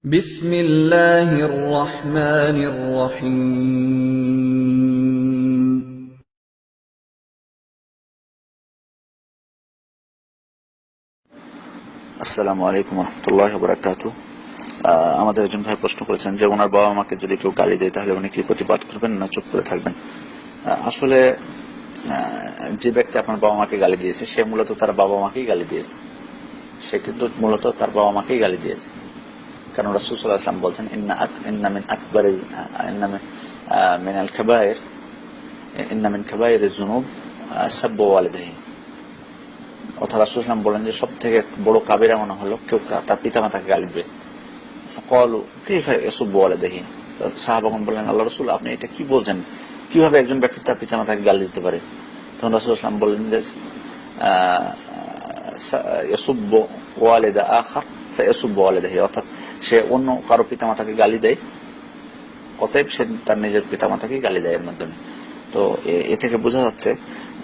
بسم الله الرحمن الرحيم আসসালামু আলাইকুম রহমতুল্লাহ বরাকাতু। আমাদের একজন ভাই প্রশ্ন করেছেন যে ওনার বাবা মাকে যদি কেউ গালি দেয় তাহলে উনি কি প্রতিবাদ করবেন না চুপ করে থাকবেন। আসলে যে ব্যক্তি আপনার বাবা মাকে গালি দিয়েছে সে মূলত তার বাবা মাকেই গালি দিয়েছে, সে কিন্তু মূলত তার বাবা মাকেই গালি দিয়েছে। কারণ রাসূল সাল্লাল্লাহু আলাইহি ওয়াসাল্লাম বলছেন ইন্না মিন আকবারিল ইন্না মিনাল কাবায়ের ইন্না মিন কাবায়েরিজ যুনুব সাব্বু ওয়ালিদাইহি। অর্থাৎ রাসূল সাল্লাল্লাহু আলাইহি ওয়াসাল্লাম বলেন যে সব থেকে বড় কাবিরা গুনাহ হলো কেউ তার পিতামাতাকে গালি দেবে। ক্বালু কাইফা ইয়াসুব্বু ওয়ালিদাইহি, সাহাবাগণ বললেন আল্লাহর রাসূল আপনি এটা কি বলছেন, কিভাবে একজন ব্যক্তি তার পিতামাতাকে গালি দিতে পারে? তখন রাসূল সাল্লাল্লাহু আলাইহি ওয়াসাল্লাম বললেন যে ইয়াসুব্বু ওয়ালিদা আখার ফায়াসুব্বু ওয়ালিদাইহি, অর্থাৎ সে অন্য কারো পিতামাতাকে গালি দেয়, অতএব সে তার নিজের পিতামাতাকে গালি দেয় এর মাধ্যমে। তো এ থেকে বোঝা যাচ্ছে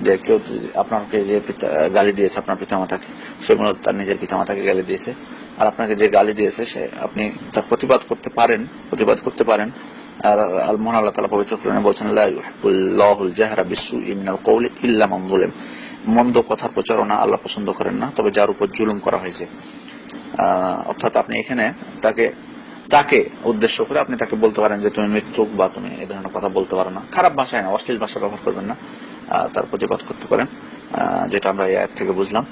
যে কেউ আপনাকে যে গালি দিয়েছে আপনার পিতামাতাকে, সে মূলত তার নিজের পিতামাতাকে গালি দিয়েছে। আর আপনাকে যে গালি দিয়েছে সে আপনি তার প্রতিবাদ করতে পারেন। আর মহান আল্লাহ তাআলা পবিত্র কোরআনে বলছেন লা ইউহিব্বুল্লাহুল জাহরা বিসসুই মিনাল কওলি ইল্লা মান যুলিম, মন্দ কথা প্রচারণা আল্লাহ পছন্দ করেন না তবে যার উপর জুলুম করা হয়েছে। অর্থাৎ আপনি এখানে তাকে উদ্দেশ্য করে আপনি তাকে বলতে পারেন যে তুমি মৃত্যুক বা তুমি এই ধরনের কথা বলতে পারো না, খারাপ ভাষায় না, অশ্লীল ভাষা ব্যবহার করবেন না, তার প্রতিবাদ করতে পারেন, যেটা আমরা এই আয়াত থেকে বুঝলাম।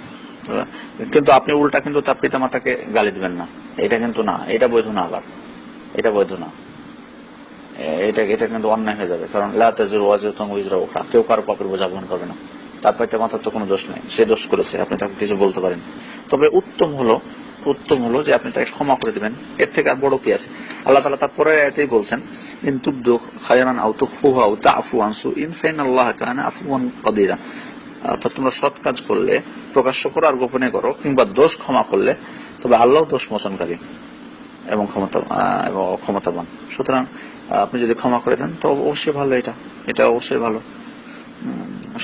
কিন্তু আপনি উল্টা কিন্তু তার পিতামাতাকে গালি দিবেন না, এটা কিন্তু না, এটা বৈধ না। আবার এটা বৈধ না, এটা কিন্তু অন্যায় হয়ে যাবে। কারণ লা তাজিরু ওয়াজিরাতুন উযরা উখরা, কেউ কারো পাপের বোঝা বহন করবে না। তার পিতামাতার তো কোনো দোষ নেই, সে দোষ করেছে, আপনি তাকে কিছু বলতে পারেন। তবে উত্তম হলো যে আপনি তাকে ক্ষমা করে দিবেন, এর থেকে আর বড় কি আছে? আল্লাহ তাআলা তারপরে আয়াতেই বলছেন ইন তুবদু খায়রান আও তুখফুহু আও তা'ফু আন সুইন ফাইনাল্লাহা কানা আফওয়ান কাদিরা। অর্থাৎ তোমরা সৎ কাজ করলে প্রকাশ্য করো আর গোপনে করো, কিংবা দোষ ক্ষমা করলে তবে আল্লাহ দোষ মোচনকারী এবং ক্ষমতাবান। সুতরাং আপনি যদি ক্ষমা করে দেন তো অবশ্যই ভালো, এটা অবশ্যই ভালো।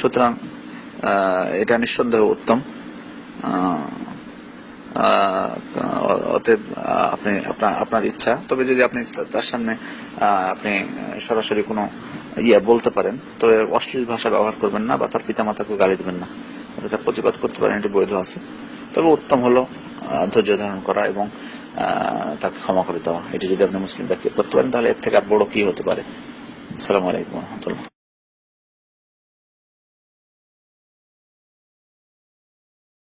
সুতরাং এটা নিঃসন্দেহে উত্তম। অতএব আপনি আপনার ইচ্ছা, তবে যদি আপনি তার সামনে আপনি সরাসরি কোনো বলতে পারেন, তবে অশ্লীল ভাষা ব্যবহার করবেন না বা তার পিতামাতাকে গালি দেবেন না, তার প্রতিবাদ করতে পারেন, এটি বৈধ আছে। তবে উত্তম হলো ধৈর্য ধারণ করা এবং তাকে ক্ষমা করে দেওয়া। এটি যদি আপনি মুসলিম ব্যক্তি করতে পারেন তাহলে এর থেকে আর বড় কি হতে পারে। আসসালামু আলাইকুম ওয়া রাহমাতুল্লাহ।